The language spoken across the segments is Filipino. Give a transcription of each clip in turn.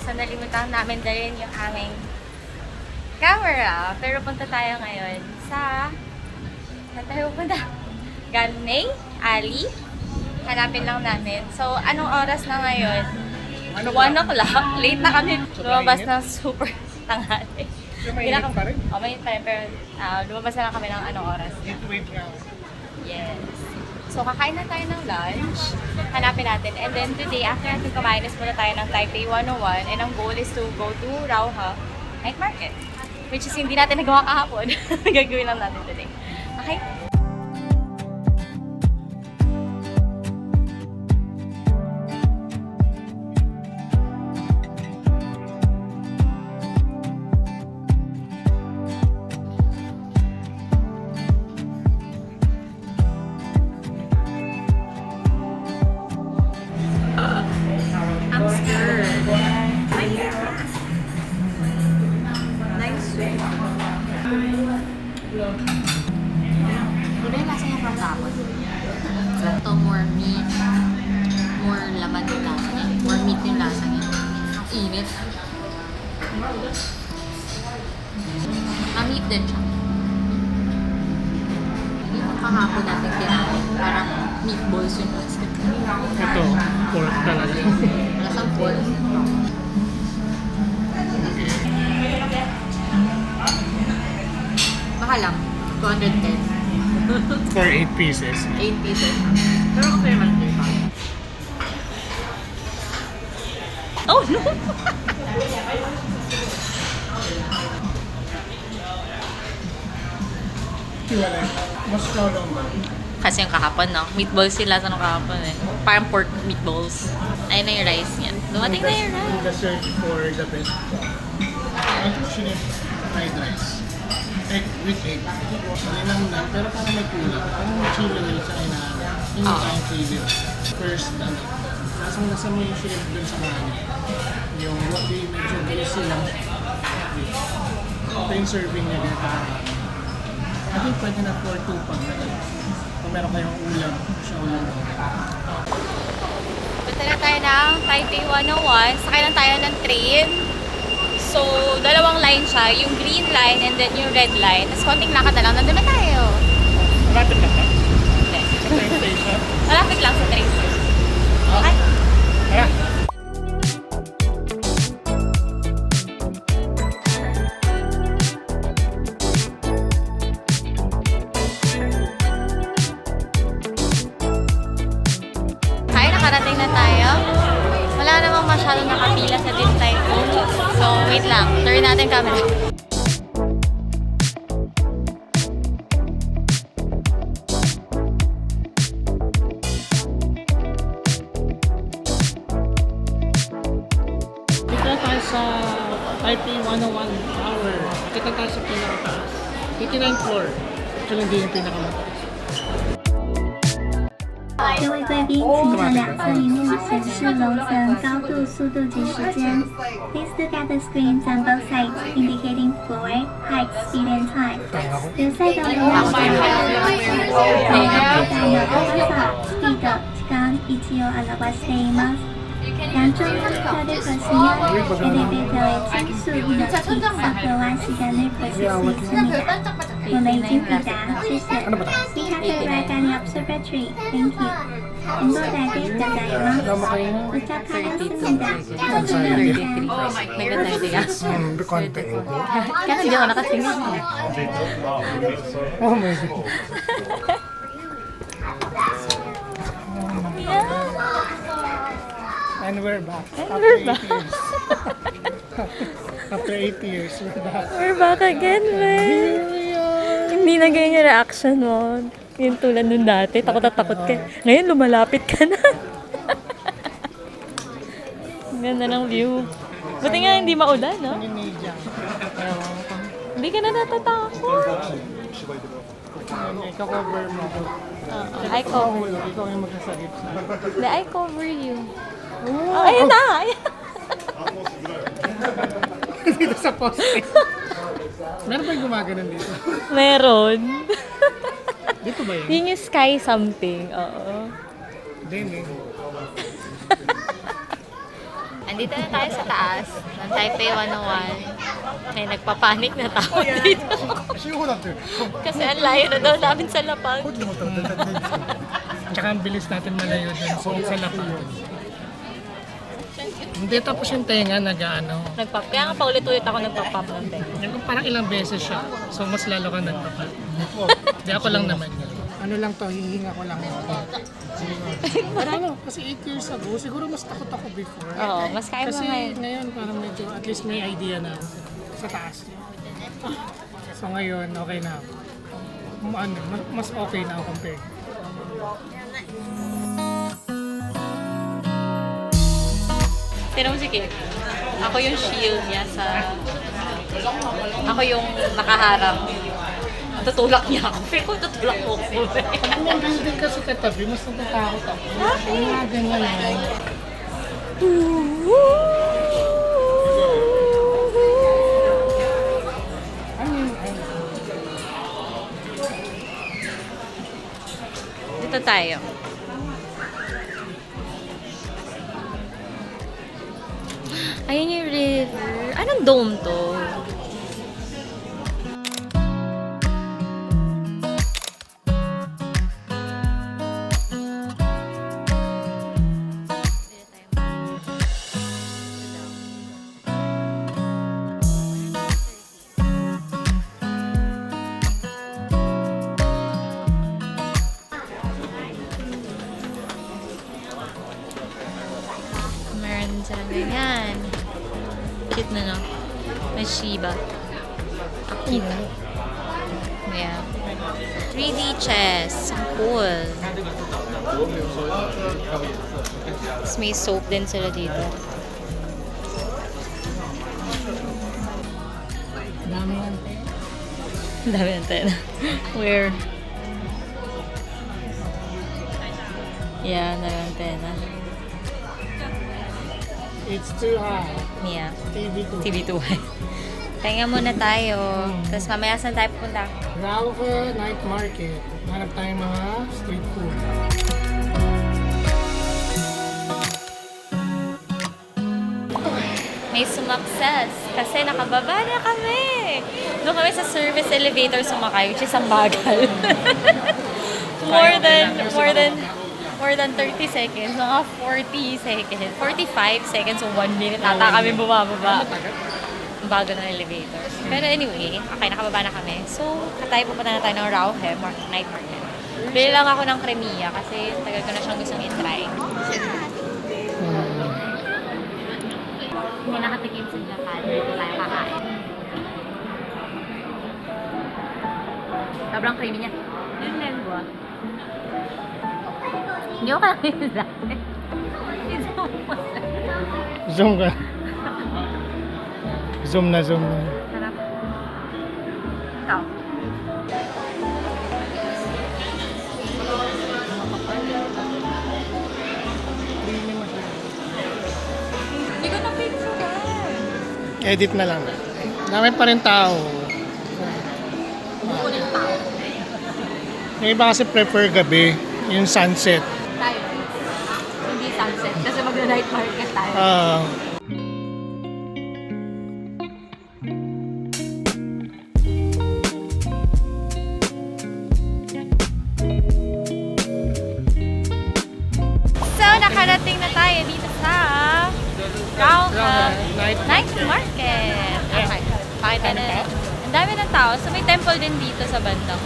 So, nalimutan namin dalhin yung aming camera. Pero punta tayo ngayon sa... Saan tayo punta? Ganmei Ali. Hanapin lang namin. So, anong oras na ngayon? 1 o'clock. Late na kami. Lumabas ng super tanghali. Mainit pa rin. Oh, mainit pa rin. Pero lumabas na lang kami ng anong oras. Wait nga. Yes. So, kakain na tayo ng lunch. Hanapin natin. And then today, after natin kumain, is muna tayo ng Taipei 101. And ang goal is to go to Rauha Night Market. Which is hindi natin nagawa kahapon. Gagawin lang natin today. Okay? I'm scared. Nice. Ano yung lasa niya from kapon? Ito more meat. More laman yung lasa niya. More meat yung lasa niya. Ang init. Mamit din siya. Yung kahapon natin kinain. Parang meatballs yung lasa. Ito, pork talaga. Lasang pork. Mahal lang. 210. For 8 pieces. 8 pieces. Pero okay naman ito pa. Oh no! Wala. Mas lolo mo. Kasi yung kahapon, no? Meatballs sila sa nung kahapon eh. Parang pork meatballs. Ayun na yung rice niya. Dumating na yung rice. The search for the best. Ito shrimp fried rice. Egg with egg. Malinam lang, pero parang may kulang. Parang may chili oil sa kinahanap. Yung tayong favorite. First, lasang-lasa mo yung shrimp dun sa kanin. Yung medyo greasy lang. Ito yung serving niya dito. I think pwede na for 2 pag na kung meron kayong ulam, siya ulam mo. Punta na tayo ng Taipei 101. Sakay lang tayo ng train. So, dalawang line siya. Yung green line and then yung red line. Tapos konting lakad na lang. Nandun na tayo. Malapit lang ba? Hindi. Sa train station? Malapit lang sa train station. Okay? Kaya? Kaya nakarating na tayo. Wala namang masyadong nakapila sa Din Tai Fung. So, wait lang. Turn natin camera. Dito na tayo sa Taipei 101 Tower. Dito tayo sa pinakataas. 89th floor. Actually, hindi yung pinakamataas. 各位贵宾，请看两侧荧幕显示楼层、高度、速度及时间。Please look at the screens on both sides indicating floor, height, speed, and time. 両サイドの画面には階段の高さ、スピード、時間、位置を表しています。两中の人で使用エレベーターへ迅速的速度は시간을 벌쓸 수 있습니다. 我们已经抵达，谢谢。We have arrived at the observatory. Thank you. 행복하게 기다려요. 도착하였습니다. Maganda idea. Konti. Kaya hindi ako nakatingin. Oh my God. And we're back. we're back. After 8 years, we're back. We're back again, man. Here we are. Hindi na ganyan yung reaction mo. Yung tulad nun dati, takot na takot ka. Ngayon, lumalapit ka na. Ang ganda ng view. Buti nga hindi maulan, no? Ninja. Hindi ka na natatakot. Ikaw cover mo. I cover you. Ikaw yung magsasalit sa. Hindi, I cover you. Oh, ayun na! Ayun. Dito sa poste. Meron ba yung gumaganon dito? Meron. Dito ba yun? Yun yung sky something. Oo. Hindi. Andito na tayo sa taas ng Taipei 101. May nagpapanik na tao dito. Kasi ang layo na daw namin sa lapag. Tsaka ang bilis natin malayo dun sa lapag. Hindi tapos yung tenga nag-ano. Kaya nga paulit-ulit ako nagpa-pop ng tenga. Yan parang ilang beses siya. So mas lalo ka nagpapal. Hindi ako lang naman yun. Ano lang to, hihinga ko lang. Ano, kasi 8 years ago, siguro mas takot ako before. Oo, mas kaya mo Kasi ngayon. ngayon parang medyo, at least may idea na ako sa taas. So ngayon, okay na ako. Ano, mas okay na ako compared. Pero mo si Kip, ako yung shield niya sa... Ako yung nakaharap. Tutulak niya ako. Pero kung tutulak mo ako. Pag may building kasi katabi, mas natatakot ako. Yung mga ganyan lang. Dito tayo. Ayun yung river. Anong dome to? Meron silang ganyan. Cute na, no? May Shiba. Akita. Yeah. 3D chess. Cool. Tapos may soap din sila dito. Dami yan. Ang dami antena. Where? Yeah, dami antena. It's too high. Yeah. TV2. TV2. Pahinga muna tayo. Tapos mamaya saan tayo pupunta? Rauhe Night Market. Hanap tayong mga street food. May sumakses kasi nakababa na kami. Doon kami sa service elevator sumakay, which is ang bagal. more than 30 seconds, mga 40 seconds, 45 seconds, so 1 minute ata kami bumababa. Ang bago ng elevator. Pero anyway, okay, nakababa na kami. So, pupunta na tayo ng Rauhe Night Market. Bili lang ako ng kremiya kasi tagal ko na siyang gustong i-try. Hindi nakatikim sa Japan, dito tayo kakain. Sobrang creamy niya. Yung lengua. Hindi ko kaya yung dati. Zoom ka. Zoom na, zoom na. Sarap. Ikaw. Hindi ko na-picture. Edit na lang. Dami pa rin tao. Yung iba kasi prefer gabi, yung sunset. Tayo. Hindi sunset. Kasi mag-night market tayo. So, nakarating na tayo dito sa Rauhe Night Market. Okay. Pakita na. Ang dami ng tao. So, may temple din dito sa bandang.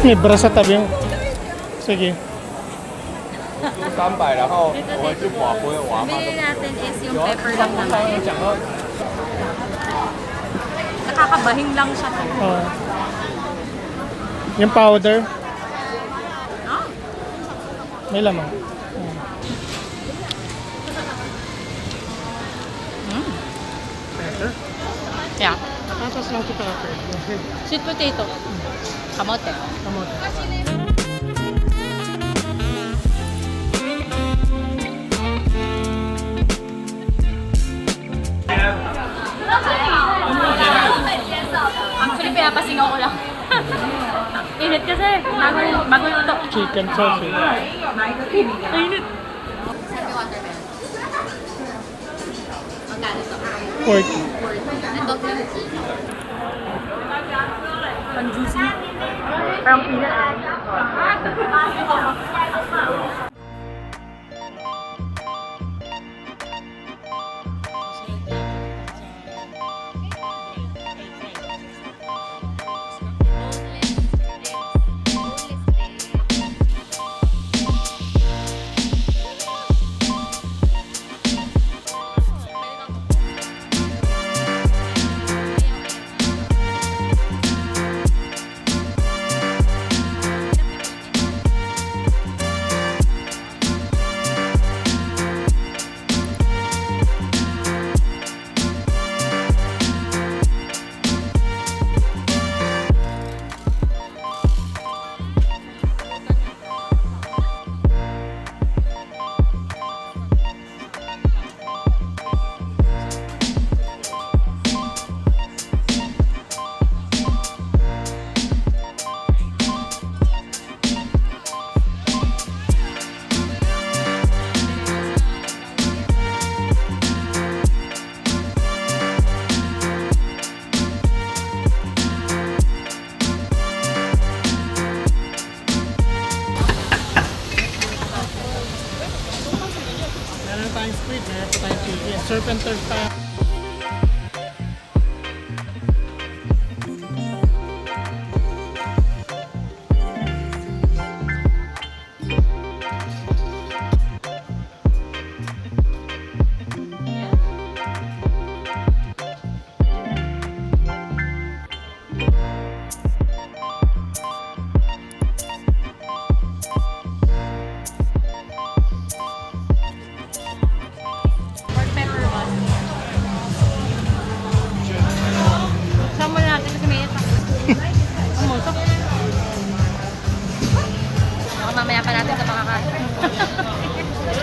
May bra sa tabi mo. Sige. 300，然后我就划回我阿妈。 Bili natin is yung pepper lang 刚 naman. 刚讲到 Nakakabahing lang siya. Oh. Yung powder, Ah, may lamang. yeah. Tapos lang ito pepper. Sweet potato. Kamote. Kamote. Actually, pinapasingaw ko lang. Init kasi. Bago luto. Chicken sauce. Init. 40. Ito, ang juicy. Parang peanut. Meron tayong squid, meron pa tayong chicken. Surf and turf tayo. Pork pepper one. Sama natin kasi may ito. Umutok. Baka mamaya pa natin ito makakain.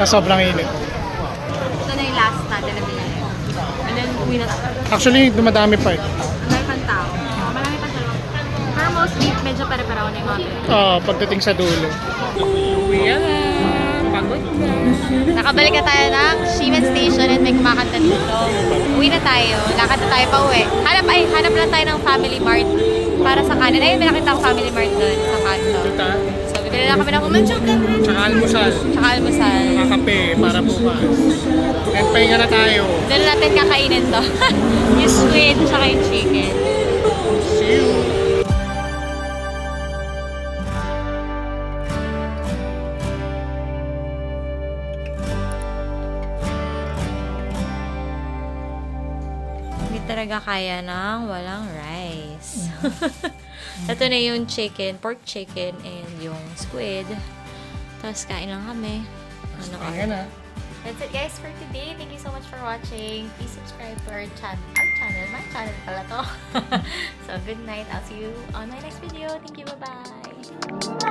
Sa sobrang init. Ito na yung last natin na binili. And then, uwi na tayo. Actually, dumadami pa eh. Ang dami pang tao. Marami pa sa loob. Pero mostly, medyo pare-pareho na yung mga pinili. Pagdating sa dulo. Uwi na. Pagod na. Nakabalik na tayo ng Shimen Station at may kumakanta dito. Uwi na tayo. Lakad na tayo pa uwi. Hanap lang tayo ng Family Mart para sa kanin. Ayun, may nakita akong Family Mart doon sa kanto. Ito ta. So, bibili lang kami ng umansyok ka. Tsaka almusal. Tsaka almusal. Kakape para bukas. And pahinga na tayo. Doon natin kakainin to. Yung squid, tsaka yung chicken. See you. Hindi talaga kaya ng walang rice. Ito na yung chicken, pork chicken, and yung squid. Tapos kain lang kami. Ano ka? Pahinga na. That's it guys for today. Thank you so much for watching. Please subscribe to our channel. My channel pala to. So good night. I'll see you on my next video. Thank you. Bye-bye.